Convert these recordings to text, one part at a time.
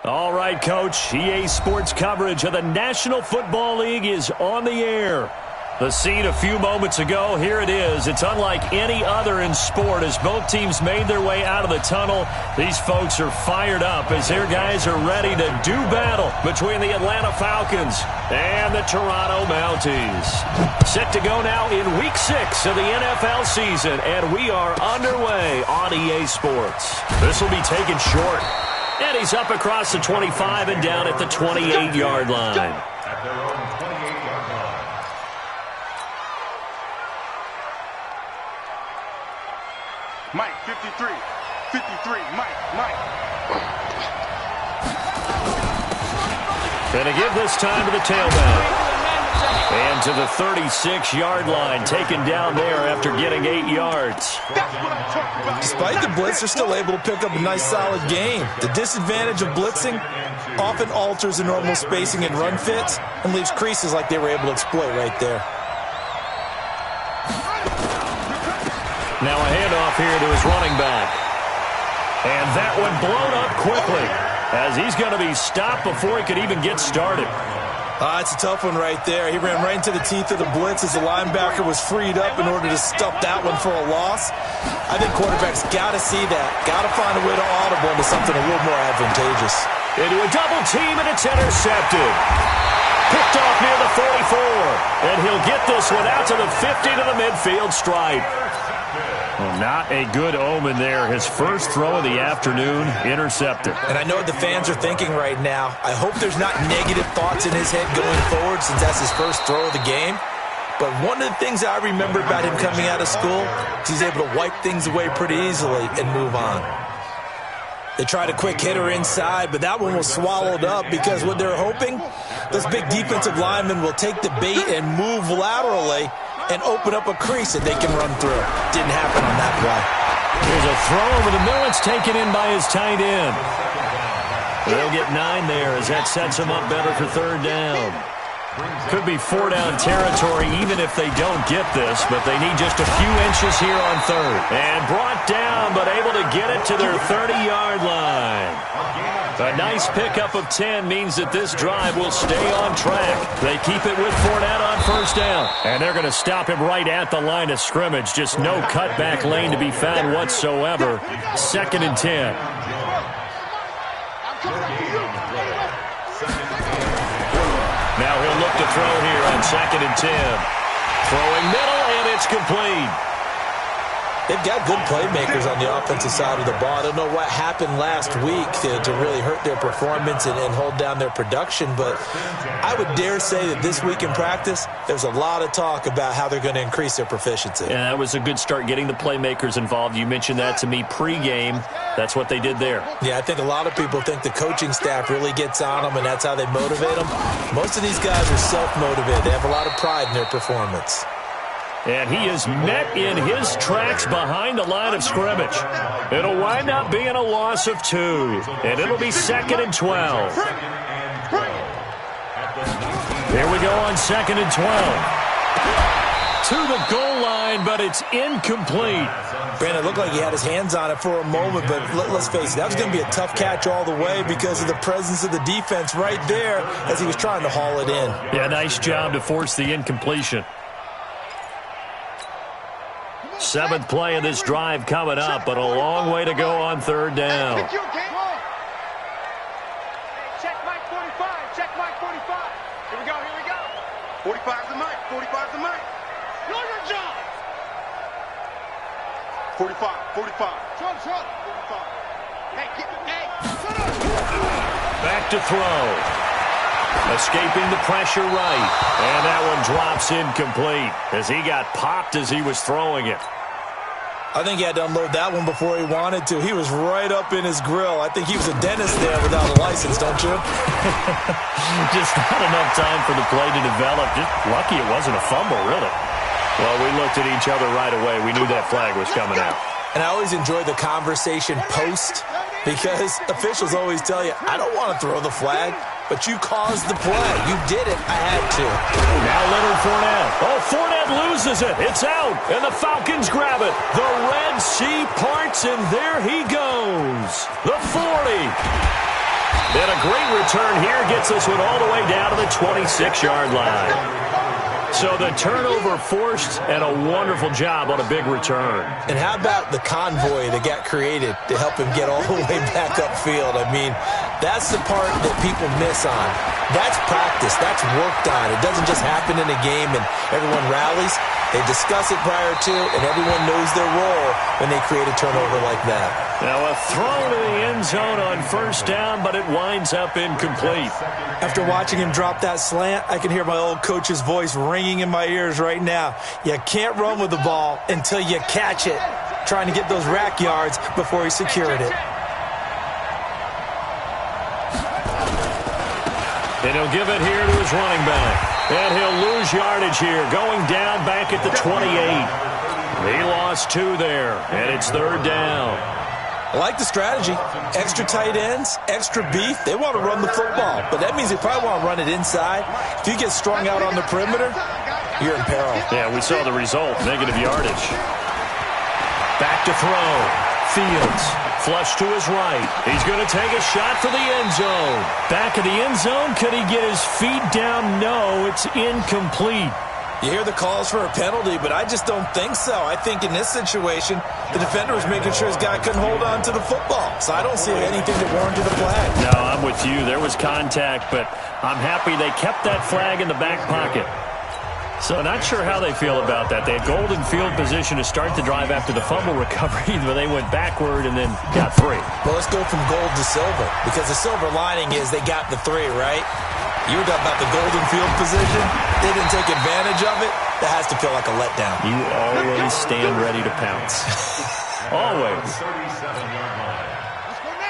All right, Coach. EA Sports coverage of the National Football League is on the air. The scene a few moments ago, here it is. It's unlike any other in sport as both teams made their way out of the tunnel. These folks are fired up as their guys are ready to do battle between the Atlanta Falcons and the Toronto Mounties. Set to go now in Week 6 of the NFL season, and we are underway on EA Sports. This will be taken short. And he's up across the 25 and down at the 28-yard line. Mike, 53, Mike. Gonna give this time to the tailback. And to the 36-yard line, taken down there after getting 8 yards. Despite the blitz, they're still able to pick up a nice, solid gain. The disadvantage of blitzing often alters the normal spacing and run fits and leaves creases like they were able to exploit right there. Now a handoff here to his running back. And that one blown up quickly as he's going to be stopped before he could even get started. It's a tough one right there. He ran right into the teeth of the blitz as the linebacker was freed up in order to stuff that one for a loss. I think quarterbacks got to see that. Got to find a way to audible into something a little more advantageous. Into a double team, and it's intercepted. Picked off near the 44. And he'll get this one out to the 50 to the midfield stripe. Well, not a good omen there. His first throw of the afternoon, intercepted. And I know what the fans are thinking right now. I hope there's not negative thoughts in his head going forward since that's his first throw of the game. But one of the things I remember about him coming out of school is he's able to wipe things away pretty easily and move on. They tried a quick hitter inside, but that one was swallowed up because what they're hoping, those big defensive linemen will take the bait and move laterally and open up a crease that they can run through. Didn't happen on that play. There's a throw over the middle. It's taken in by his tight end. They'll get 9 there as that sets him up better for third down. Could be 4-down territory even if they don't get this, but they need just a few inches here on third. And brought down, but able to get it to their 30-yard line. A nice pickup of 10 means that this drive will stay on track. They keep it with Fournette on first down. And they're going to stop him right at the line of scrimmage. Just no cutback lane to be found whatsoever. 2nd and 10. Now he'll look to throw here on 2nd and 10. Throwing middle, and it's complete. They've got good playmakers on the offensive side of the ball. I don't know what happened last week to really hurt their performance and hold down their production, but I would dare say that this week in practice, there's a lot of talk about how they're going to increase their proficiency. Yeah, that was a good start getting the playmakers involved. You mentioned that to me pregame. That's what they did there. Yeah, I think a lot of people think the coaching staff really gets on them, and that's how they motivate them. Most of these guys are self-motivated. They have a lot of pride in their performance. And he is met in his tracks behind the line of scrimmage. It'll wind up being a loss of 2. And it'll be 2nd and 12. Here we go on 2nd and 12. To the goal line, but it's incomplete. Brandon, it looked like he had his hands on it for a moment, but let's face it, that was going to be a tough catch all the way because of the presence of the defense right there as he was trying to haul it in. Yeah, nice job to force the incompletion. 7th play of this drive coming up, but a long way to go on third down. Check Mike 45. Check Mike 45. Here we go. 45's the Mike. 45's the Mike. Know your job. 45. 45. Hey. Back to throw. Escaping the pressure right. And that one drops incomplete as he got popped as he was throwing it. I think he had to unload that one before he wanted to. He was right up in his grill. I think he was a dentist there without a license, don't you? Just not enough time for the play to develop. Just lucky it wasn't a fumble, really. Well, we looked at each other right away. We knew that flag was coming out. And I always enjoy the conversation post because officials always tell you, I don't want to throw the flag, but you caused the play. You did it. I had to. Now Leonard Fournette. Oh, Fournette loses it. It's out, and the Falcons grab it. The Red Sea parts, and there he goes. The 40. And a great return here gets this one all the way down to the 26-yard line. So the turnover forced, and a wonderful job on a big return. And how about the convoy that got created to help him get all the way back upfield? I mean, that's the part that people miss on. That's practice. That's worked on. It doesn't just happen in a game and everyone rallies. They discuss it prior to, and everyone knows their role when they create a turnover like that. Now a throw to the end zone on first down, but it winds up incomplete. After watching him drop that slant, I can hear my old coach's voice ringing in my ears right now. You can't run with the ball until you catch it. Trying to get those rack yards before he secured it. And he'll give it here to his running back. And he'll lose yardage here, going down back at the 28. He lost 2 there, and it's third down. I like the strategy. Extra tight ends, extra beef. They want to run the football, but that means they probably want to run it inside. If you get strung out on the perimeter, you're in peril. Yeah, we saw the result, negative yardage. Back to throw. Fields, flush to his right. He's going to take a shot for the end zone. Back of the end zone, could he get his feet down? No, it's incomplete. You hear the calls for a penalty, but I just don't think so. I think in this situation, the defender was making sure his guy couldn't hold on to the football. So I don't see anything that warranted a flag. No, I'm with you. There was contact, but I'm happy they kept that flag in the back pocket. So not sure how they feel about that. They had golden field position to start the drive after the fumble recovery, but they went backward and then got 3. Well, let's go from gold to silver, because the silver lining is they got the 3, right? You were talking about the golden field position. They didn't take advantage of it. That has to feel like a letdown. You always stand ready to pounce. Always.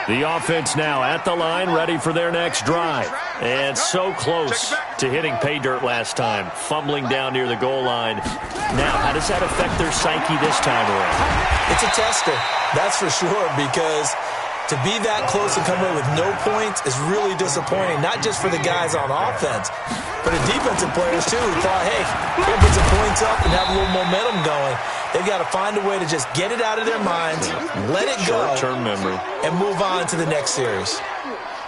The offense now at the line, ready for their next drive. And so close to hitting pay dirt last time, fumbling down near the goal line. Now, how does that affect their psyche this time around? It's a tester, that's for sure, because to be that close and come away with no points is really disappointing, not just for the guys on offense, but the defensive players, too, who thought, hey, we're going to put some points up and have a little momentum going. They've got to find a way to just get it out of their minds, let it go, short-term memory, and move on to the next series.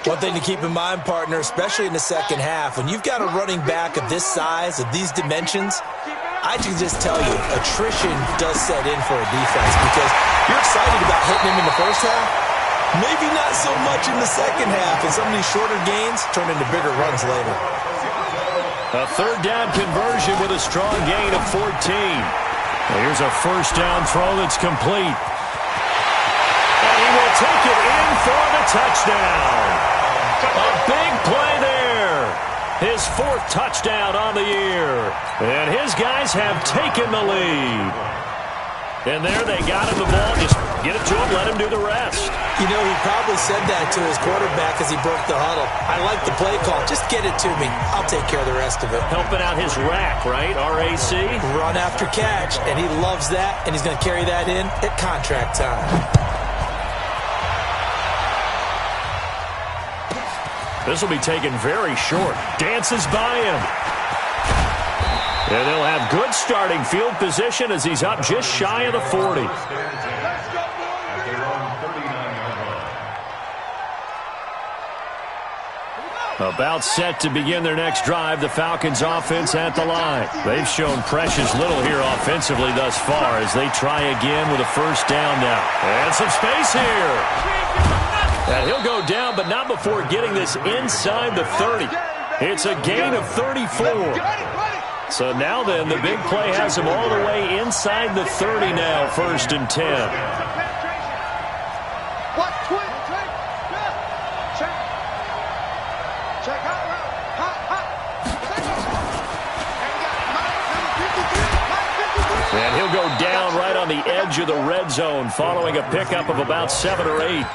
One thing to keep in mind, partner, especially in the second half, when you've got a running back of this size, of these dimensions, I can just tell you, attrition does set in for a defense because you're excited about hitting him in the first half. Maybe not so much in the second half, and some of these shorter gains turn into bigger runs later. A third down conversion with a strong gain of 14. Here's a first down throw that's complete. And he will take it in for the touchdown. A big play there. His 4th touchdown on the year. And his guys have taken the lead. And there they got him the ball. Just get it to him, let him do the rest. You know, he probably said that to his quarterback as he broke the huddle. I like the play call. Just get it to me. I'll take care of the rest of it. Helping out his rack, right? RAC? Run after catch. And he loves that, and he's going to carry that in at contract time. This will be taken very short. Dances by him. And they'll have good starting field position as he's up just shy of the 40. About set to begin their next drive, the Falcons offense at the line. They've shown precious little here offensively thus far as they try again with a first down now. And some space here. And he'll go down, but not before getting this inside the 30. It's a gain of 34. So now then, the big play has him all the way inside the 30 now, 1st and 10. And he'll go down right on the edge of the red zone following a pickup of about 7 or 8.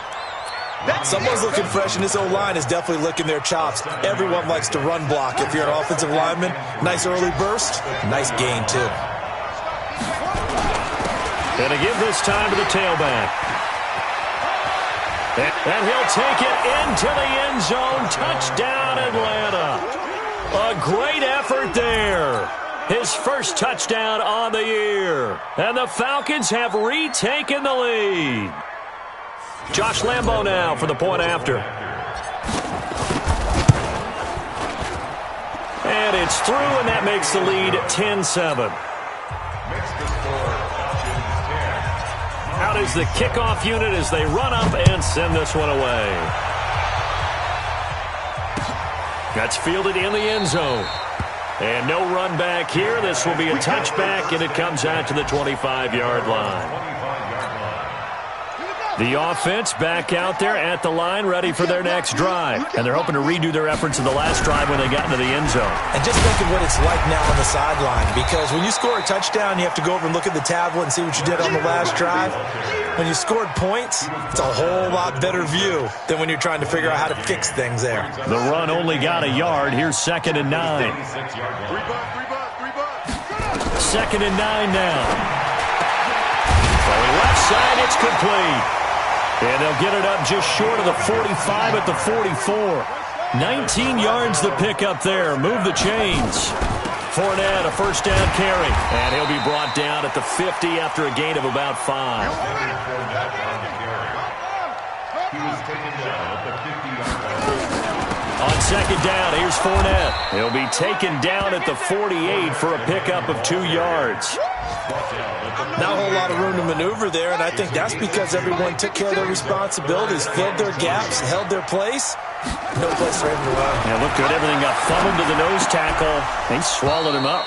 Someone's looking fresh, and this O-line is definitely licking their chops. Everyone likes to run block. If you're an offensive lineman, nice early burst, nice gain, too. And to give this time to the tailback. And he'll take it into the end zone. Touchdown, Atlanta. A great effort there. His first touchdown on the year. And the Falcons have retaken the lead. Josh Lambo now for the point after. And it's through, and that makes the lead 10-7. Out is the kickoff unit as they run up and send this one away. That's fielded in the end zone. And no run back here. This will be a touchback, and it comes out to the 25-yard line. The offense back out there at the line, ready for their next drive. And they're hoping to redo their efforts of the last drive when they got into the end zone. And just think of what it's like now on the sideline, because when you score a touchdown, you have to go over and look at the tablet and see what you did on the last drive. When you scored points, it's a whole lot better view than when you're trying to figure out how to fix things there. The run only got a yard. Here's 2nd and 9. 2nd and 9 now. Going left side, it's complete. And they'll get it up just short of the 45 at the 44. 19 yards to pick up there. Move the chains. Fournette, a first down carry. And he'll be brought down at the 50 after a gain of about 5. On 2nd down, here's Fournette. He'll be taken down at the 48 for a pickup of 2 yards. Not a whole lot of room to maneuver there, and I think that's because everyone took care of their responsibilities, filled their gaps, held their place. No place for him to run. Yeah, look good. Everything got funneled to the nose tackle. He swallowed him up.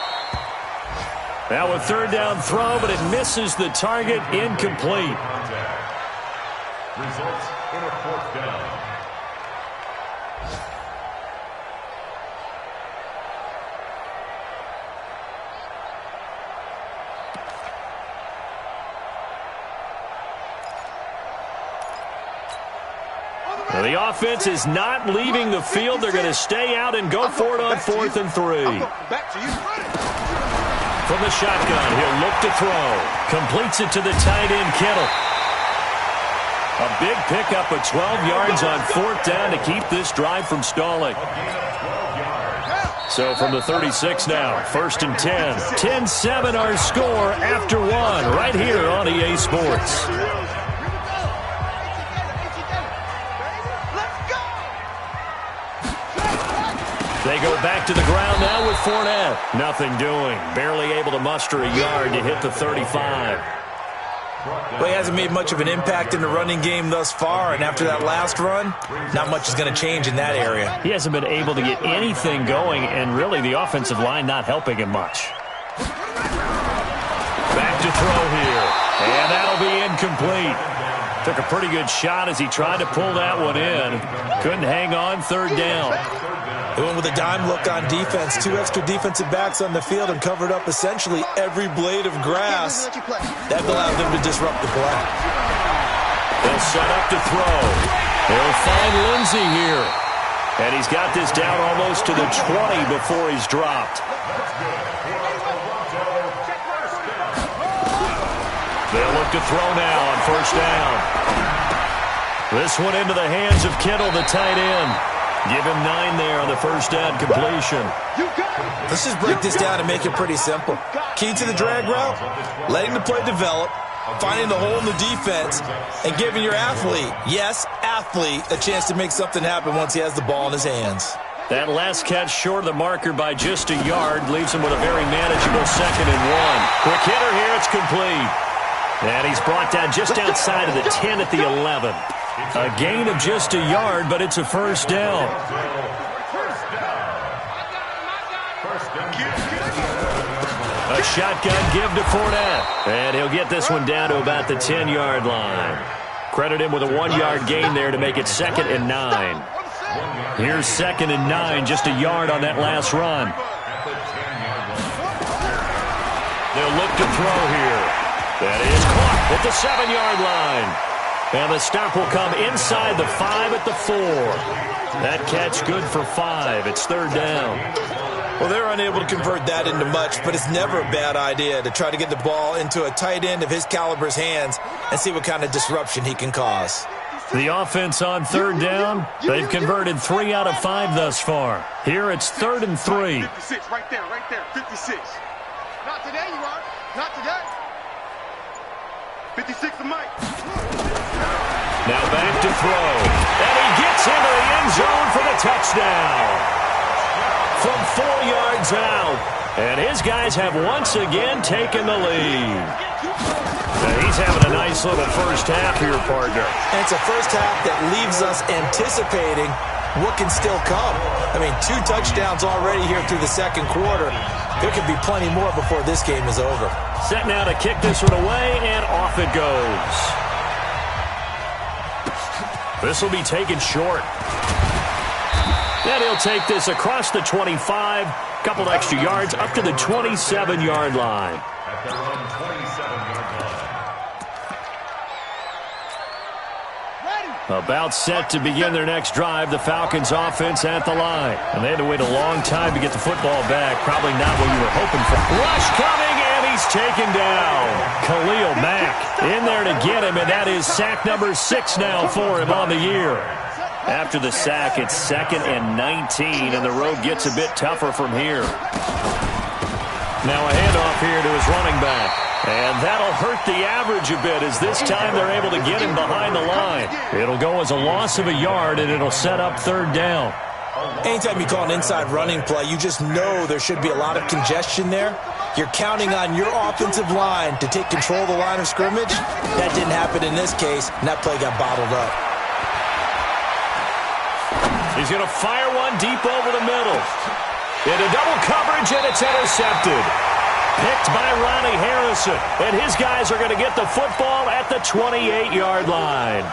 Now a 3rd down throw, but it misses the target. Incomplete. Results in a 4th down. Well, the offense is not leaving the field. They're going to stay out and go for it on 4th and 3. From the shotgun, he'll look to throw. Completes it to the tight end, Kittle. A big pickup of 12 yards on 4th down to keep this drive from stalling. So from the 36 now, 1st and 10. 10-7 our score after 1 right here on EA Sports. They go back to the ground now with Fournette. Nothing doing. Barely able to muster a yard to hit the 35. Well, he hasn't made much of an impact in the running game thus far, and after that last run, not much is going to change in that area. He hasn't been able to get anything going, and really the offensive line not helping him much. Back to throw here, and that'll be incomplete. Took a pretty good shot as he tried to pull that one in. Couldn't hang on. 3rd down. They went with a dime look on defense. 2 extra defensive backs on the field and covered up essentially every blade of grass. That allowed them to disrupt the play. They'll set up to throw. They'll find Lindsey here. And he's got this down almost to the 20 before he's dropped. They'll look to throw now on 1st down. This one into the hands of Kittle, the tight end. Give him 9 there on the 1st down completion. Let's just break this down and make it pretty simple. Key to the drag route, letting the play develop, finding the hole in the defense, and giving your athlete, yes, athlete, a chance to make something happen once he has the ball in his hands. That last catch short of the marker by just a yard leaves him with a very manageable 2nd and 1. Quick hitter here, it's complete. And he's brought down just outside of the 10 at the 11. A gain of just a yard, but it's a 1st down. A shotgun give to Fournette. And he'll get this one down to about the 10-yard line. Credit him with a 1-yard gain there to make it 2nd and 9. Here's 2nd and 9, just a yard on that last run. They'll look to throw here. That is caught at the 7-yard line. And the stop will come inside the 5 at the 4. That catch good for 5. It's 3rd down. Well, they're unable to convert that into much, but it's never a bad idea to try to get the ball into a tight end of his caliber's hands and see what kind of disruption he can cause. The offense on 3rd down, they've converted 3 out of 5 thus far. Here it's 3rd and 3. 56, right there, 56. Not today, you are. Not today. 56 to Mike. Now back to throw. And he gets into the end zone for the touchdown. from 4 yards out. And his guys have once again taken the lead. Now he's having a nice little first half here, partner. And it's a first half that leaves us anticipating what can still come. I mean, 2 touchdowns already here through the second quarter. There could be plenty more before this game is over. Set now to kick this one away, and off it goes. This will be taken short. And he'll take this across the 25, couple extra yards up to the 27-yard line. At their own 27-yard line. About set to begin their next drive, the Falcons offense at the line. And they had to wait a long time to get the football back. Probably not what you were hoping for. Rush coming, and he's taken down. Khalil Mack in there to get him, and that is sack number 6 now for him on the year. After the sack, it's 2nd and 19, and the road gets a bit tougher from here. Now a handoff here to his running back. And that'll hurt the average a bit as this time they're able to get him behind the line. It'll go as a loss of a yard, and it'll set up 3rd down. Anytime you call an inside running play, you just know there should be a lot of congestion there. You're counting on your offensive line to take control of the line of scrimmage. That didn't happen in this case, and that play got bottled up. He's going to fire one deep over the middle. Into double coverage, and it's intercepted. Picked by Ronnie Harrison, and his guys are going to get the football at the 28-yard line.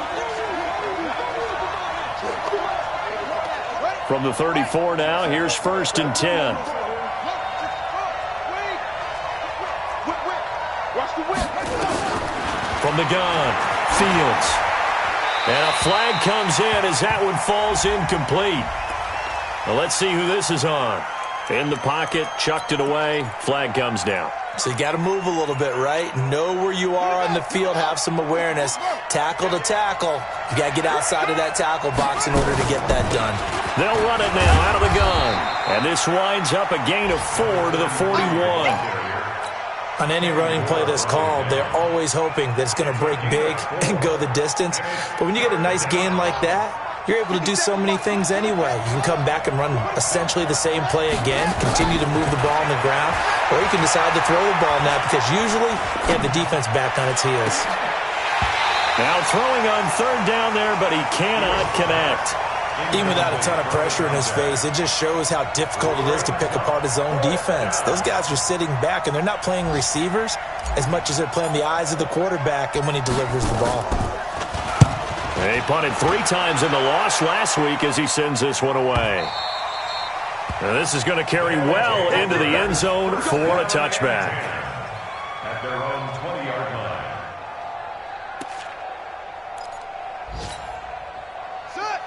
From the 34 now, here's 1st and 10. From the gun, Fields. And a flag comes in as that one falls incomplete. Well, let's see who this is on. In the pocket, chucked it away, flag comes down. So you got to move a little bit, right? Know where you are on the field, have some awareness. Tackle to tackle. You got to get outside of that tackle box in order to get that done. They'll run it now out of the gun. And this winds up a gain of 4 to the 41. On any running play that's called, they're always hoping that it's going to break big and go the distance. But when you get a nice gain like that, you're able to do so many things anyway. You can come back and run essentially the same play again, continue to move the ball on the ground, or you can decide to throw the ball now because usually you have the defense back on its heels. Now throwing on 3rd down there, but he cannot connect. Even without a ton of pressure in his face, it just shows how difficult it is to pick apart his own defense. Those guys are sitting back, and they're not playing receivers as much as they're playing the eyes of the quarterback and when he delivers the ball. They punted 3 times in the loss last week as he sends this one away. Now this is going to carry well into the end zone for a touchback. At their own 20-yard line.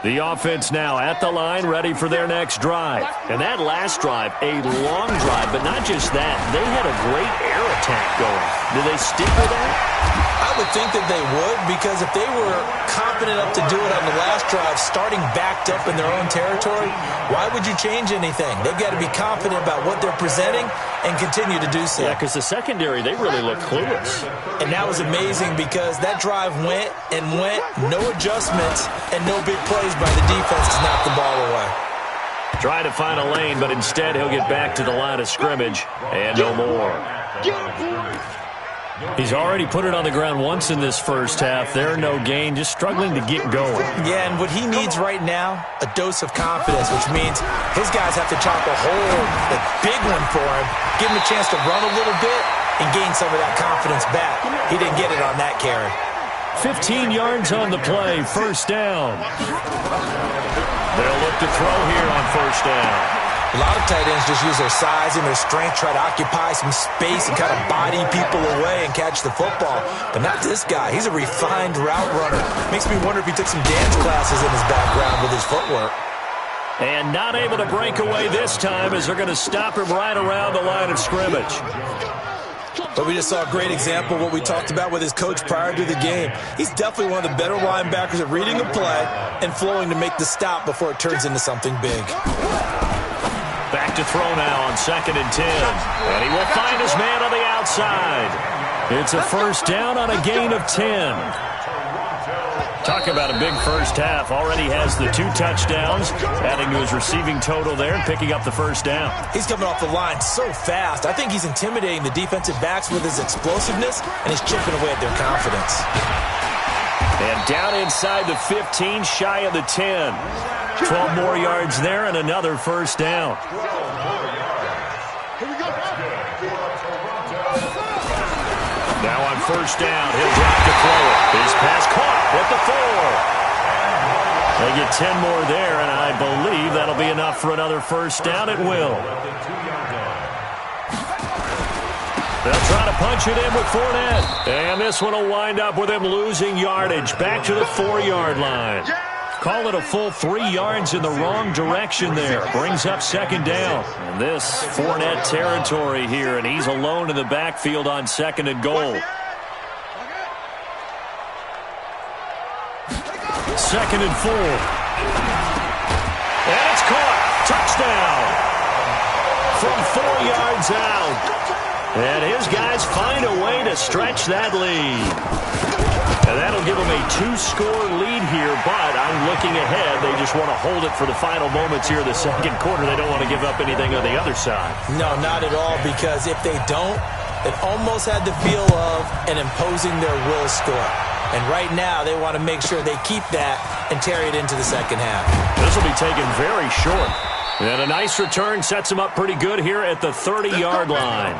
The offense now at the line, ready for their next drive. And that last drive, a long drive, but not just that. They had a great air attack going. Do they stick with that? I would think that they would, because if they were confident enough to do it on the last drive, starting backed up in their own territory, why would you change anything? They've got to be confident about what they're presenting and continue to do so. Yeah, because the secondary, they really look clueless. And that was amazing because that drive went and went, no adjustments, and no big plays by the defense to knock the ball away. Try to find a lane, but instead he'll get back to the line of scrimmage and no more. He's already put it on the ground once in this first half. They're no gain, just struggling to get going. Yeah, and what he needs right now, a dose of confidence, which means his guys have to chop a hole, a big one for him, give him a chance to run a little bit and gain some of that confidence back. He didn't get it on that carry. 15 yards on the play, 1st down. They'll look to throw here on 1st down. A lot of tight ends just use their size and their strength, try to occupy some space and kind of body people away and catch the football. But not this guy. He's a refined route runner. Makes me wonder if he took some dance classes in his background with his footwork. And not able to break away this time as they're going to stop him right around the line of scrimmage. But we just saw a great example of what we talked about with his coach prior to the game. He's definitely one of the better linebackers at reading a play and flowing to make the stop before it turns into something big. Back to throw now on 2nd and 10. And he will find his man on the outside. It's a 1st down on a gain of 10. Talk about a big first half. Already has the 2 touchdowns, adding to his receiving total there and picking up the first down. He's coming off the line so fast. I think he's intimidating the defensive backs with his explosiveness, and he's chipping away at their confidence. And down inside the 15, shy of the 10. 12 more yards there and another first down. Now on first down, he'll drop to throw it. His pass caught at the 4. They get 10 more there, and I believe that'll be enough for another first down. It will. They'll try to punch it in with Fournette. And this one will wind up with him losing yardage back to the 4-yard line. Call it a full 3 yards in the wrong direction there. Brings up second down. And this Fournette territory here, and he's alone in the backfield on second and goal. Second and 4. And it's caught. Touchdown. From 4 yards out. And his guys find a way to stretch that lead. And that'll give them a 2-score lead here, but I'm looking ahead. They just want to hold it for the final moments here of the second quarter. They don't want to give up anything on the other side. No, not at all, because if they don't, it almost had the feel of an imposing their will score. And right now, they want to make sure they keep that and carry it into the second half. This will be taken very short. And a nice return sets them up pretty good here at the 30-yard line.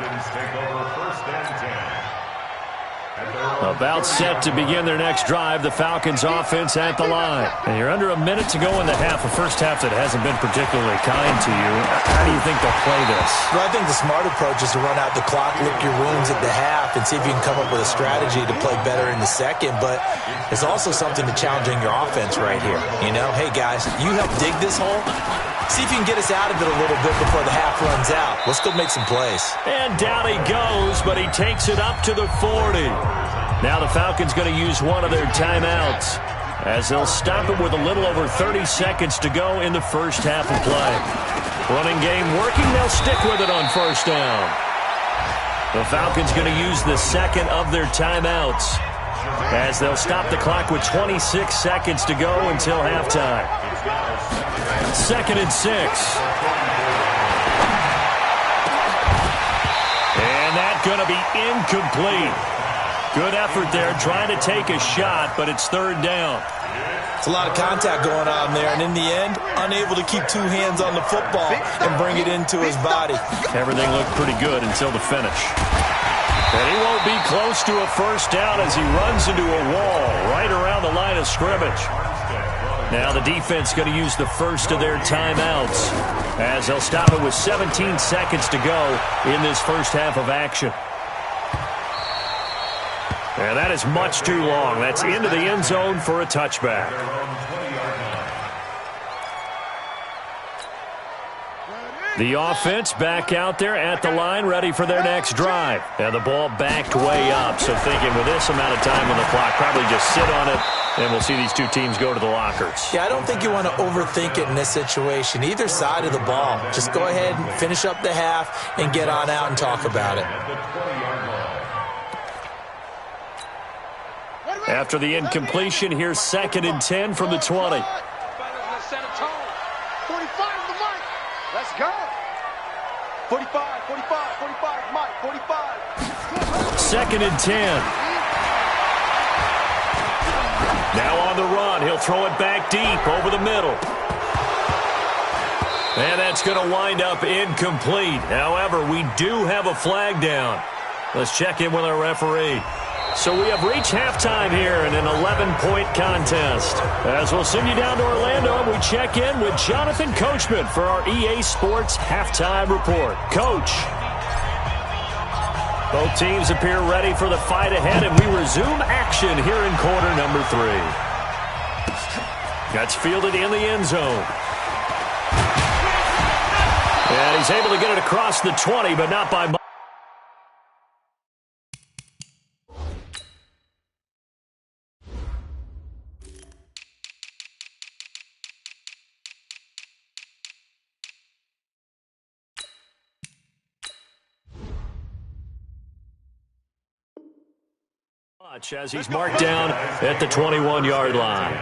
About set to begin their next drive, the Falcons offense at the line. And you're under a minute to go in the half, a first half that hasn't been particularly kind to you. How do you think they'll play this? Well, I think the smart approach is to run out the clock, lick your wounds at the half, and see if you can come up with a strategy to play better in the second. But there's also something to challenging your offense right here. You know, hey, guys, you help dig this hole. See if you can get us out of it a little bit before the half runs out. Let's go make some plays. And down he goes, but he takes it up to the 40. Now the Falcons going to use one of their timeouts as they'll stop it with a little over 30 seconds to go in the first half of play. Running game working. They'll stick with it on first down. The Falcons going to use the second of their timeouts as they'll stop the clock with 26 seconds to go until halftime. Second and 6. And that's going to be incomplete. Good effort there, trying to take a shot, but it's third down. It's a lot of contact going on there, and in the end, unable to keep 2 hands on the football and bring it into his body. Everything looked pretty good until the finish. And he won't be close to a first down as he runs into a wall right around the line of scrimmage. Now the defense going to use the first of their timeouts as they'll stop it with 17 seconds to go in this first half of action. And that is much too long. That's into the end zone for a touchback. The offense back out there at the line, ready for their next drive. And the ball backed way up, so thinking with this amount of time on the clock, probably just sit on it, and we'll see these two teams go to the lockers. Yeah, I don't think you want to overthink it in this situation. Either side of the ball. Just go ahead and finish up the half and get on out and talk about it. After the incompletion, here's second and 10 from the 20. 45 the mic. Let's go. 45, Mike, 45. Second and 10. Now on the run, he'll throw it back deep over the middle. And that's going to wind up incomplete. However, we do have a flag down. Let's check in with our referee. So we have reached halftime here in an 11-point contest. As we'll send you down to Orlando, and we check in with Jonathan Coachman for our EA Sports Halftime Report. Coach. Both teams appear ready for the fight ahead, and we resume action here in quarter number 3. That's fielded in the end zone. And he's able to get it across the 20, but not by much. As he's marked down at the 21-yard line.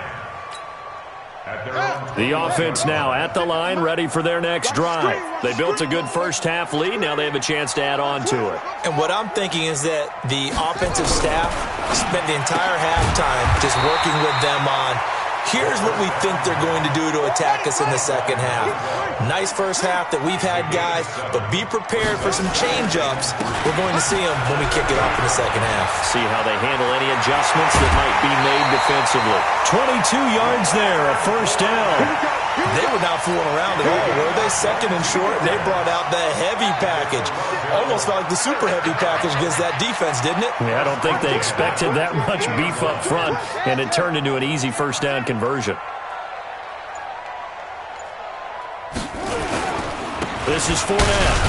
The offense now at the line, ready for their next drive. They built a good first-half lead. Now they have a chance to add on to it. And what I'm thinking is that the offensive staff spent the entire halftime just working with them on, here's what we think they're going to do to attack us in the second half. Nice first half that we've had, guys, but be prepared for some change-ups. We're going to see them when we kick it off in the second half. See how they handle any adjustments that might be made defensively. 22 yards there, a first down. They were not fooling around at all, were they? Second and short, and they brought out the heavy package. Almost felt like the super heavy package against that defense, didn't it? Yeah, I don't think they expected that much beef up front, and it turned into an easy first down conversion. This is Fournette.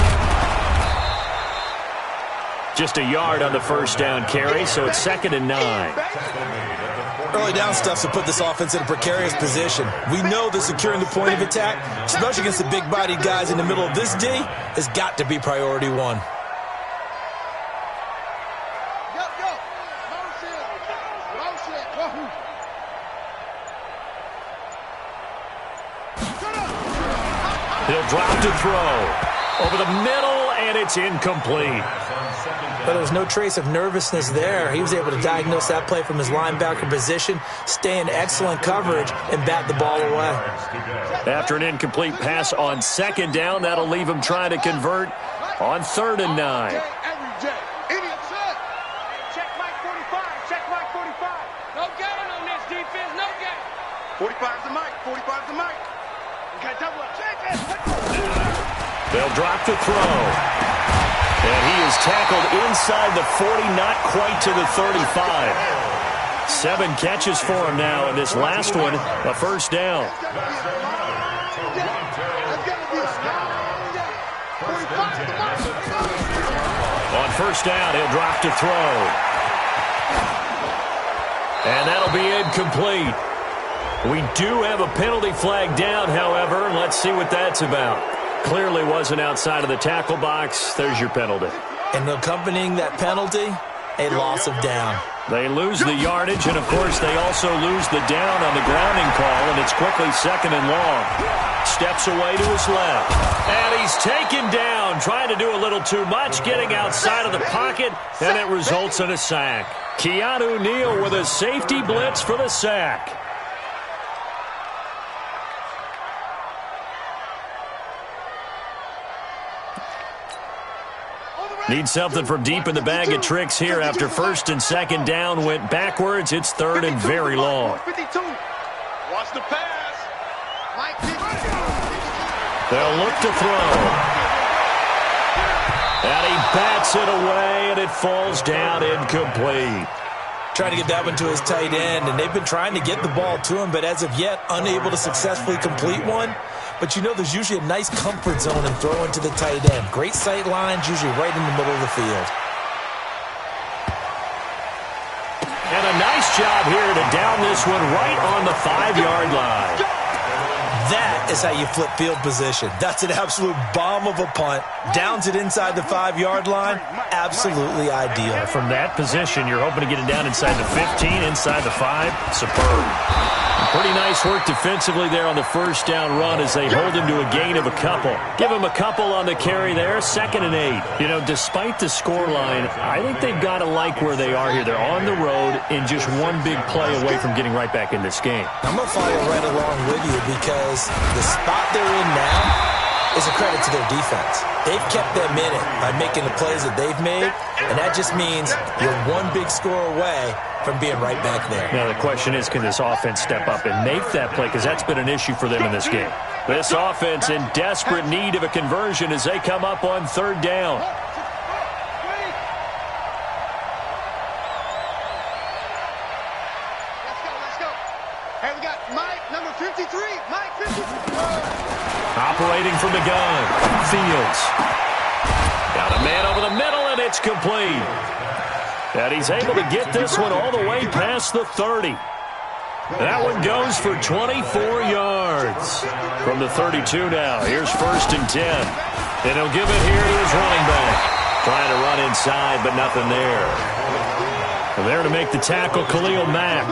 Just a yard on the first down carry, so it's 2nd and 9. Early down stuff to put this offense in a precarious position. We know that securing the point of attack, especially against the big-bodied guys in the middle of this D, has got to be priority one. He'll drop to throw. Over the middle, and it's incomplete. But there was no trace of nervousness there. He was able to diagnose that play from his linebacker position, stay in excellent coverage, and bat the ball away. After an incomplete pass on 2nd down, that'll leave him trying to convert on 3rd and 9. Check Mike 45. Check Mike 45. No gain on this defense. No gain. 45's the mic. 45's the mic. You got double up. Check it. They'll drop to throw. And he is tackled inside the 40, not quite to the 35. 7 catches for him now, and this last one, a first down. On first down, he'll drop to throw. And that'll be incomplete. We do have a penalty flag down, however, and let's see what that's about. Clearly wasn't outside of the tackle box. There's your penalty. And accompanying that penalty, a loss of down. They lose the yardage, and, of course, they also lose the down on the grounding call, and it's quickly 2nd and long. Steps away to his left. And he's taken down, trying to do a little too much, getting outside of the pocket, and it results in a sack. Keanu Neal with a safety blitz for the sack. Need something from deep in the bag of tricks here after 1st and 2nd down went backwards. It's 3rd and very long. 52. Watch the pass. They'll look to throw. And he bats it away, and it falls down incomplete. Trying to get that one to his tight end, and they've been trying to get the ball to him, but as of yet, unable to successfully complete one. But you know there's usually a nice comfort zone in throwing to the tight end. Great sight lines, usually right in the middle of the field. And a nice job here to down this one right on the 5-yard line. That is how you flip field position. That's an absolute bomb of a punt. Downs it inside the 5-yard line. Absolutely ideal. From that position, you're hoping to get it down inside the 15, inside the 5. Superb. Pretty nice work defensively there on the first down run as they hold him to a gain of a couple. Give him a couple on the carry there, 2nd and 8. You know, despite the scoreline, I think they've got to like where they are here. They're on the road and just one big play away from getting right back in this game. I'm going to follow right along with you because the spot they're in now is a credit to their defense. They've kept them in it by making the plays that they've made, and that just means you're one big score away from being right back there. Now, the question is, can this offense step up and make that play? Because that's been an issue for them in this game. This offense in desperate need of a conversion as they come up on 3rd down. Let's go. Hey, we got Mike, number 53. Mike, 53. Operating from the gun. Fields. Got a man over the middle, and it's complete. And he's able to get this one all the way past the 30. That one goes for 24 yards. From the 32 now, here's 1st and 10. And he'll give it here to his running back. Trying to run inside, but nothing there. There to make the tackle, Khalil Mack.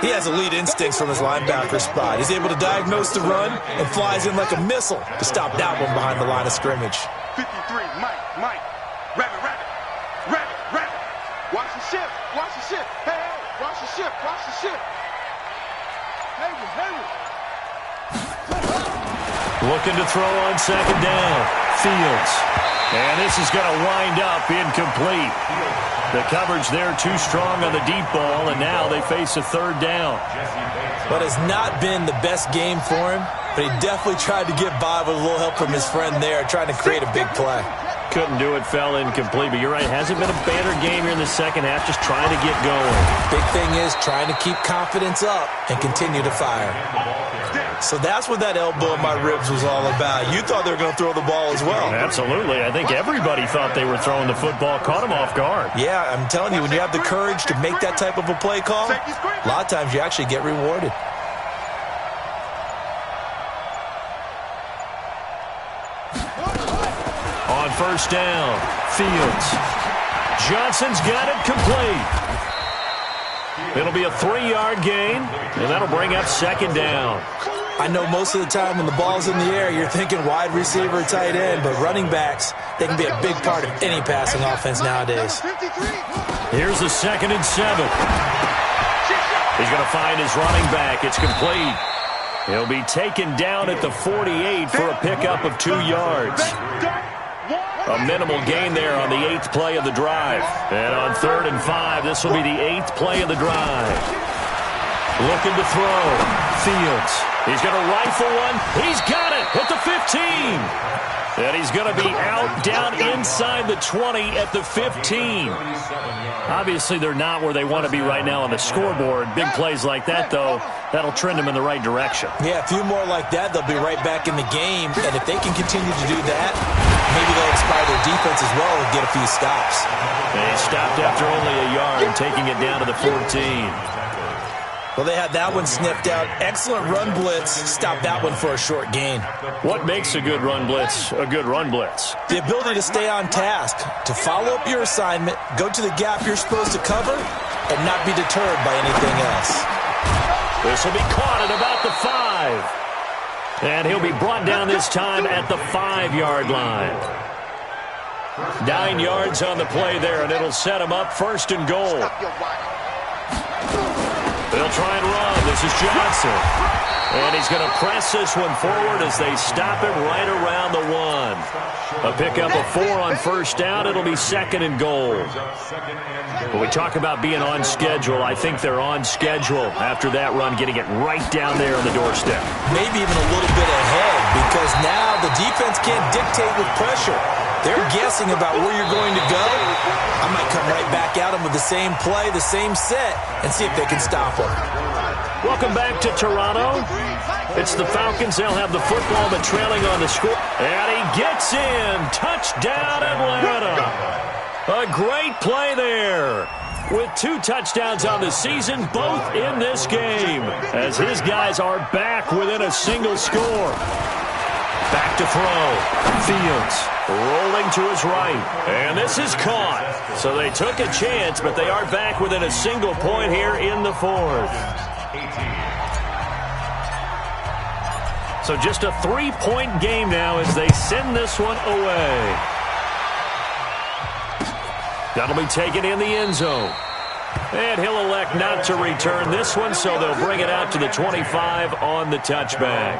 He has elite instincts from his linebacker spot. He's able to diagnose the run and flies in like a missile to stop that one behind the line of scrimmage. 53, Mike. Rabbit. Watch the ship. Hey, watch the ship. Hayward. Looking to throw on second down. Fields. And this is going to wind up incomplete. The coverage there too strong on the deep ball, and now they face a third down. But it's not been the best game for him, but he definitely tried to get by with a little help from his friend there, trying to create a big play. Couldn't do it, fell incomplete. But you're right, hasn't been a banner game here in the second half, just trying to get going. Big thing is trying to keep confidence up and continue to fire. So that's what that elbow in my ribs was all about. You thought they were going to throw the ball as well. Absolutely. I think everybody thought they were throwing the football, caught him off guard. Yeah, I'm telling you, when you have the courage to make that type of a play call, a lot of times you actually get rewarded. On first down, Fields. Johnson's got it complete. It'll be a 3-yard gain, and that'll bring up second down. I know most of the time when the ball's in the air, you're thinking wide receiver, tight end, but running backs, they can be a big part of any passing offense nowadays. Here's the 2nd and 7. He's going to find his running back. It's complete. He'll be taken down at the 48 for a pickup of 2 yards. A minimal gain there on the 8th play of the drive. And on 3rd and 5, this will be the 8th play of the drive. Looking to throw. Fields. He's going to rifle one. He's got it at the 15. And he's going to be out down inside the 20 at the 15. Obviously, they're not where they want to be right now on the scoreboard. Big plays like that, though, that'll trend them in the right direction. Yeah, a few more like that, they'll be right back in the game. And if they can continue to do that, maybe they'll inspire their defense as well and get a few stops. They stopped after only a yard, taking it down to the 14. Well, they had that one sniffed out. Excellent run blitz. Stopped that one for a short gain. What makes a good run blitz a good run blitz? The ability to stay on task, to follow up your assignment, go to the gap you're supposed to cover, and not be deterred by anything else. This will be caught at about the 5. And he'll be brought down this time at the 5-yard line. 9 yards on the play there, and it'll set him up 1st and goal. They'll try and run. This is Johnson. And he's going to press this one forward as they stop him right around the 1. A pickup of 4 on first down. It'll be 2nd and goal. When we talk about being on schedule, I think they're on schedule after that run, getting it right down there on the doorstep. Maybe even a little bit ahead, because now the defense can't dictate with pressure. They're guessing about where you're going to go. I might come right back at them with the same play, the same set, and see if they can stop them. Welcome back to Toronto. It's the Falcons. They'll have the football, but trailing on the score. And he gets in. Touchdown, Atlanta. A great play there. With 2 touchdowns on the season, both in this game, as his guys are back within a single score. Back to throw. Fields rolling to his right. And this is caught. So they took a chance, but they are back within a single point here in the 4th. So just a 3-point game now as they send this one away. That'll be taken in the end zone. And he'll elect not to return this one, so they'll bring it out to the 25 on the touchback.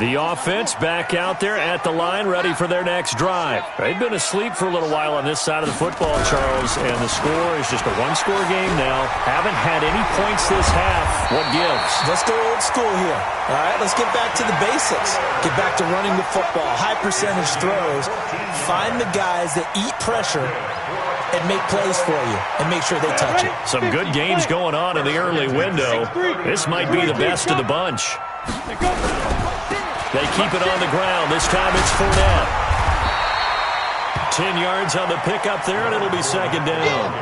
The offense back out there at the line, ready for their next drive. They've been asleep for a little while on this side of the football, Charles, and the score is just a 1-score game now. Haven't had any points this half. What gives? Let's go old school here. All right, let's get back to the basics. Get back to running the football, high percentage throws. Find the guys that eat pressure and make plays for you and make sure they touch it. Some good games going on in the early window. This might be the best of the bunch. They keep it on the ground. This time it's Fournette. 10 yards on the pickup there, and it'll be second down.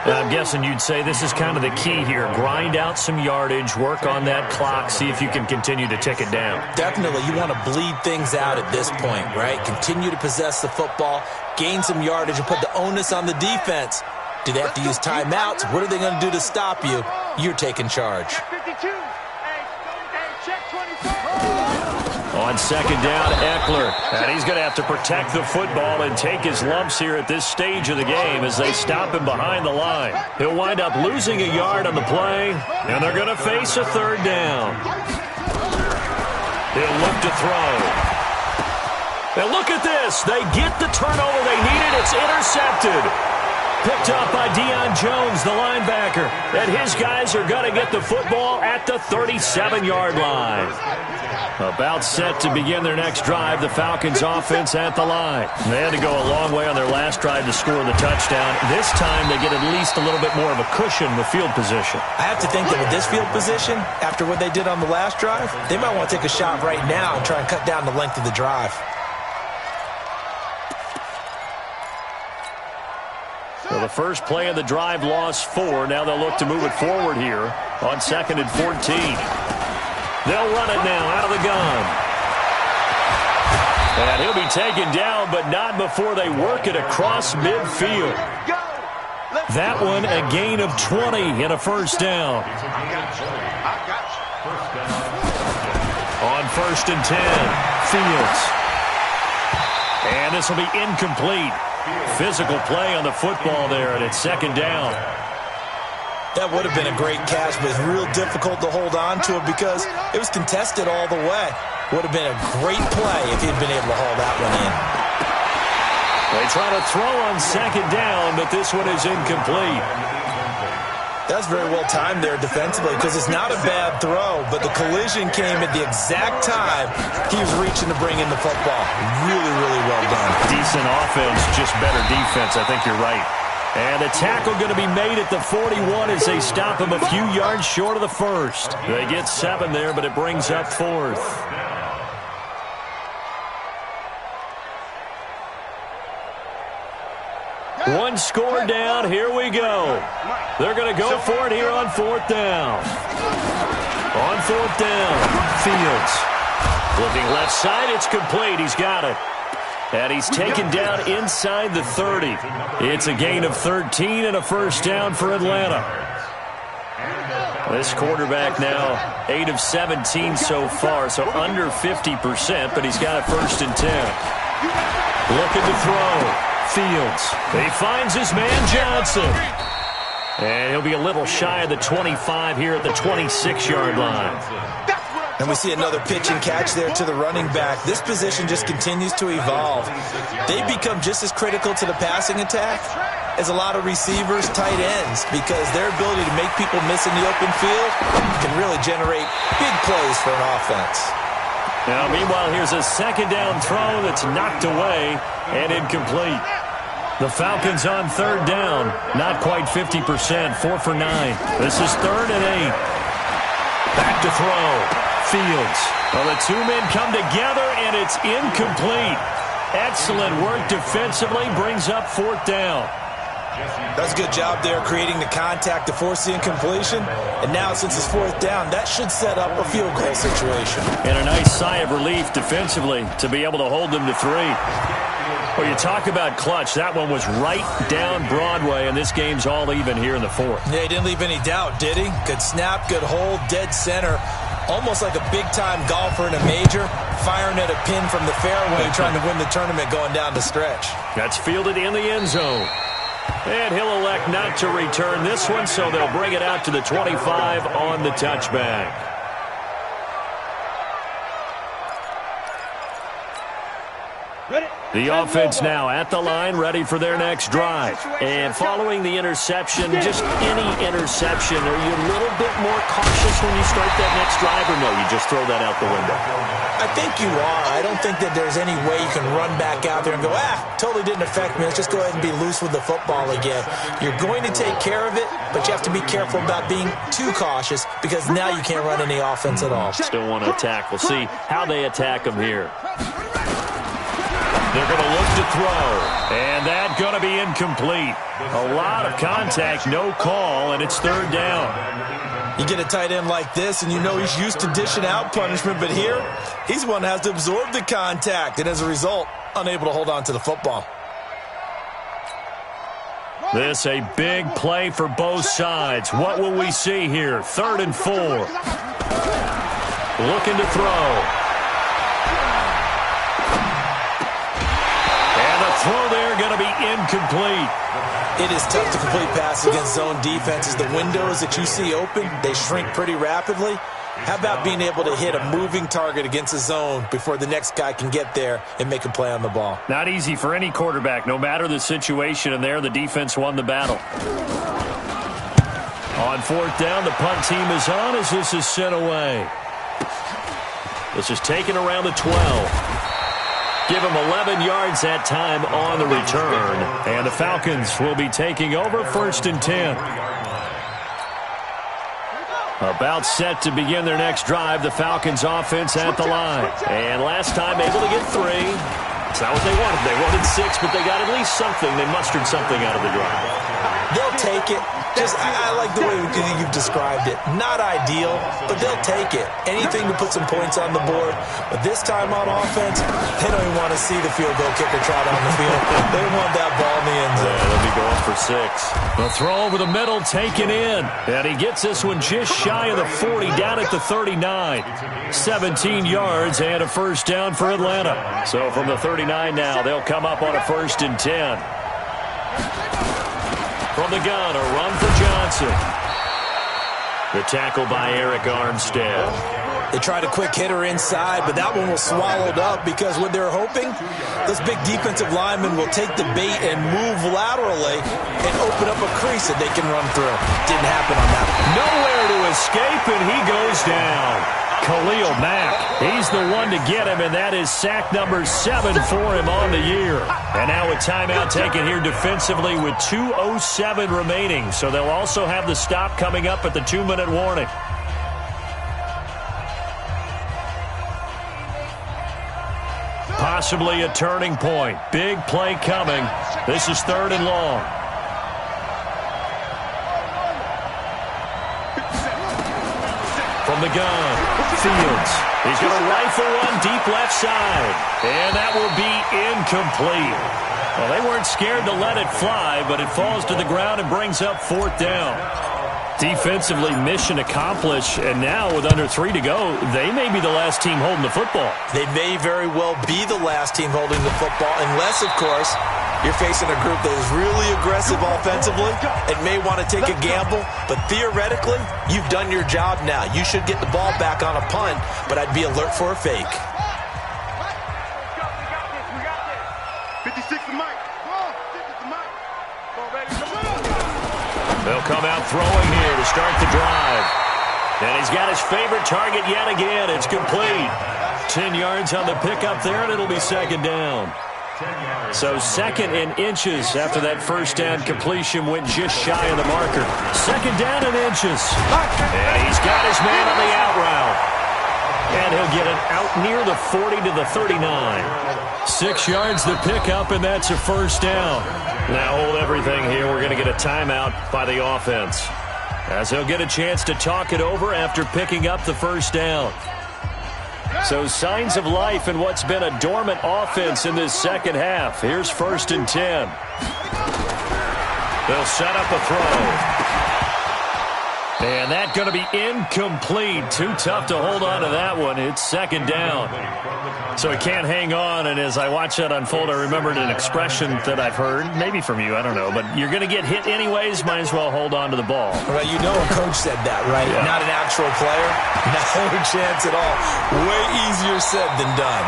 I'm guessing you'd say this is kind of the key here. Grind out some yardage, work on that clock, see if you can continue to tick it down. Definitely. You want to bleed things out at this point, right? Continue to possess the football, gain some yardage, and put the onus on the defense. Do they have to use timeouts? What are they going to do to stop you? You're taking charge. On second down, Eckler. And he's going to have to protect the football and take his lumps here at this stage of the game as they stop him behind the line. He'll wind up losing a yard on the play, and they're going to face a third down. He'll look to throw. And look at this. They get the turnover they needed. It's intercepted. Picked up by Deion Jones, the linebacker. And his guys are going to get the football at the 37-yard line. About set to begin their next drive, the Falcons offense at the line. They had to go a long way on their last drive to score the touchdown. This time they get at least a little bit more of a cushion with field position. I have to think that with this field position, after what they did on the last drive, they might want to take a shot right now and try and cut down the length of the drive. So the first play of the drive lost 4. Now they'll look to move it forward here on 2nd and 14. They'll run it now out of the gun. And he'll be taken down, but not before they work it across midfield. That one a gain of 20 and a first down. On 1st and 10, Fields. And this will be incomplete. Physical play on the football there, and it's 2nd down. That would have been a great catch, but it's real difficult to hold on to it because it was contested all the way. Would have been a great play if he'd been able to haul that one in. They try to throw on 2nd down, but this one is incomplete. That's very well timed there defensively because it's not a bad throw, but the collision came at the exact time he was reaching to bring in the football. Really, really well done. Decent offense, just better defense. I think you're right. And a tackle going to be made at the 41 as they stop him a few yards short of the first. They get 7 there, but it brings up 4th. One score down. Here we go. They're going to go for it here on 4th down. On 4th down, Fields. Looking left side, it's complete. He's got it. And he's taken down inside the 30. It's a gain of 13 and a first down for Atlanta. This quarterback now 8 of 17 so far, so under 50%, but he's got a 1st and 10. Looking to throw. Fields. He finds his man Johnson. And he'll be a little shy of the 25 here at the 26-yard line. And we see another pitch and catch there to the running back. This position just continues to evolve. They become just as critical to the passing attack as a lot of receivers, tight ends, because their ability to make people miss in the open field can really generate big plays for an offense. Now, meanwhile, here's a 2nd down throw that's knocked away and incomplete. The Falcons on 3rd down, not quite 50%, 4 for 9. This is 3rd and 8. Back to throw. Fields. Well, the two men come together, and it's incomplete. Excellent work defensively, brings up 4th down. That's a good job there creating the contact to force the incompletion. And now, since it's 4th down, that should set up a field goal situation. And a nice sigh of relief defensively to be able to hold them to 3. Well, you talk about clutch. That one was right down Broadway, and this game's all even here in the 4th. Yeah, he didn't leave any doubt, did he? Good snap, good hold, dead center. Almost like a big-time golfer in a major, firing at a pin from the fairway, trying to win the tournament going down the stretch. That's fielded in the end zone. And he'll elect not to return this one, so they'll bring it out to the 25 on the touchback. The offense now at the line, ready for their next drive. And following the interception, just any interception, are you a little bit more cautious when you start that next drive, or no, you just throw that out the window? I think you are. I don't think that there's any way you can run back out there and go, totally didn't affect me. Let's just go ahead and be loose with the football again. You're going to take care of it, but you have to be careful about being too cautious because now you can't run any offense at all. Still want to attack. We'll see how they attack them here. They're going to look to throw. And that's going to be incomplete. A lot of contact, no call, and it's third down. You get a tight end like this, and you know he's used to dishing out punishment, but here, he's the one that has to absorb the contact, and as a result, unable to hold on to the football. This a big play for both sides. What will we see here? 3rd and 4. Looking to throw. And the throw there going to be incomplete. It is tough to complete passes against zone defenses. The windows that you see open, they shrink pretty rapidly. How about being able to hit a moving target against a zone before the next guy can get there and make a play on the ball? Not easy for any quarterback, no matter the situation, and there the defense won the battle. On 4th down, the punt team is on as this is sent away. This is taken around the 12. Give him 11 yards that time on the return. And the Falcons will be taking over 1st and 10. About set to begin their next drive, the Falcons offense at the line. And last time able to get 3. It's not what they wanted. They wanted 6, but they got at least something. They mustered something out of the drive. They'll take it. I like the way you've described it. Not ideal, but they'll take it. Anything to put some points on the board. But this time on offense, they don't even want to see the field goal kicker trot on the field. They want that ball in the end zone. Yeah, they'll be going for 6. The throw over the middle taken in. And he gets this one just shy of the 40, down at the 39. 17 yards and a first down for Atlanta. So from the 39 now, they'll come up on a 1st and 10. From the gun, a run for Johnson. The tackle by Eric Armstead. They tried a quick hitter inside, but that one was swallowed up because what they're hoping, those big defensive linemen will take the bait and move laterally and open up a crease that they can run through. Didn't happen on that one. Nowhere to escape, and he goes down. Khalil Mack, he's the one to get him, and that is sack number 7 for him on the year. And now a timeout taken here defensively with 2:07 remaining. So they'll also have the stop coming up at the 2-minute warning. Possibly a turning point. Big play coming. This is 3rd and long. From the gun, Fields. He's going to rifle one deep left side. And that will be incomplete. Well, they weren't scared to let it fly, but it falls to the ground and brings up 4th down. Defensively, mission accomplished, and now with under 3 to go, they may be the last team holding the football. They may very well be the last team holding the football, unless, of course, you're facing a group that is really aggressive offensively and may want to take a gamble, but theoretically, you've done your job now. You should get the ball back on a punt, but I'd be alert for a fake. 56 to Mike. They'll come out throwing here to start the drive. And he's got his favorite target yet again. It's complete. 10 yards on the pickup there, and it'll be 2nd down. So 2nd and inches after that first down completion went just shy of the marker. 2nd down and inches. And he's got his man on the out route. And he'll get it out near the 40 to the 39. 6 yards to pick up, and that's a first down. Now hold everything here. We're going to get a timeout by the offense, as he'll get a chance to talk it over after picking up the first down. So signs of life in what's been a dormant offense in this second half. Here's 1st and 10. They'll set up a throw. And that's going to be incomplete. Too tough to hold on to that one. It's 2nd down. So he can't hang on, and as I watch that unfold, I remembered an expression that I've heard, maybe from you, I don't know, but you're going to get hit anyways, might as well hold on to the ball. Well, you know a coach said that, right? Yeah. Not an actual player. No chance at all. Way easier said than done.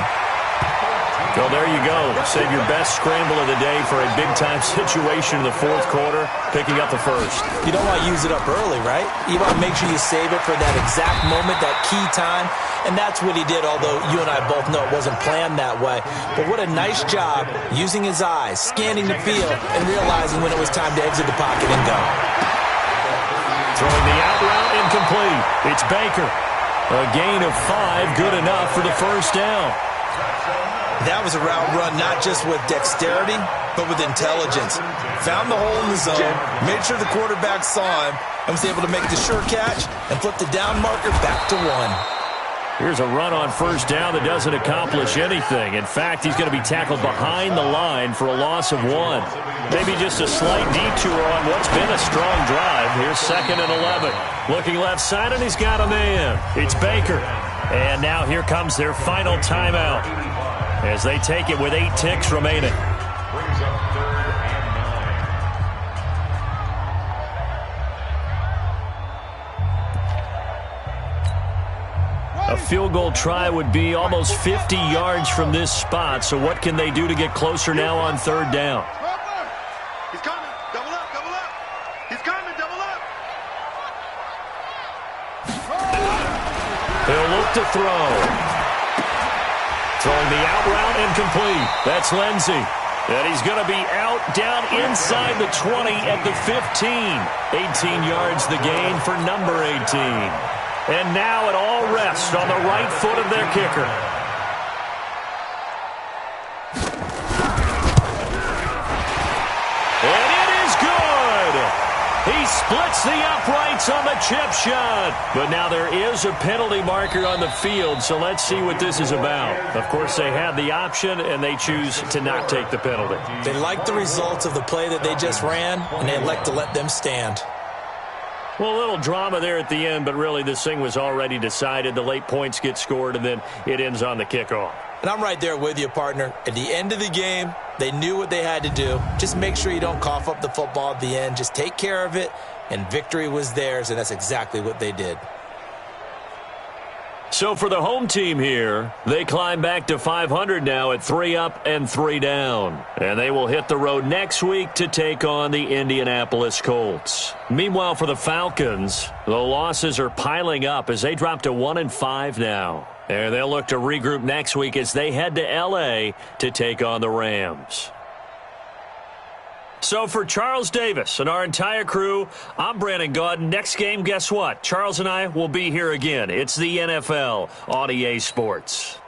Well, there you go. Save your best scramble of the day for a big-time situation in the 4th quarter, picking up the first. You don't want to use it up early, right? You want to make sure you save it for that exact moment, that key time, and that's what he did, although you and I both know it wasn't planned that way. But what a nice job using his eyes, scanning the field, and realizing when it was time to exit the pocket and go. Throwing the out route, incomplete. It's Baker. A gain of 5, good enough for the first down. That was a route run not just with dexterity, but with intelligence. Found the hole in the zone, made sure the quarterback saw him, and was able to make the sure catch and flip the down marker back to 1. Here's a run on first down that doesn't accomplish anything. In fact, he's going to be tackled behind the line for a loss of 1. Maybe just a slight detour on what's been a strong drive. Here's 2nd and 11. Looking left side, and he's got a man. It's Baker. And now here comes their final timeout as they take it with 8 ticks remaining. Brings up 3rd and 9. A field goal try would be almost 50 yards from this spot, so what can they do to get closer now on 3rd down? He's coming. Double up, double up. He's coming, double up. He'll look to throw. Throwing the out route incomplete. That's Lindsey. And he's going to be out down inside the 20 at the 15. 18 yards the gain for number 18. And now it all rests on the right foot of their kicker. And it is good. He splits the uprights on the chip shot. But now there is a penalty marker on the field, so let's see what this is about. Of course, they had the option, and they choose to not take the penalty. They like the results of the play that they just ran, and they elect to let them stand. Well, a little drama there at the end, but really this thing was already decided. The late points get scored, and then it ends on the kickoff. And I'm right there with you, partner. At the end of the game, they knew what they had to do. Just make sure you don't cough up the football at the end. Just take care of it, and victory was theirs, and that's exactly what they did. So for the home team here, they climb back to 500 now at 3 up and 3 down. And they will hit the road next week to take on the Indianapolis Colts. Meanwhile, for the Falcons, the losses are piling up as they drop to 1-5 now. And they'll look to regroup next week as they head to L.A. to take on the Rams. So for Charles Davis and our entire crew, I'm Brandon Gaudin. Next game, guess what? Charles and I will be here again. It's the NFL on EA Sports.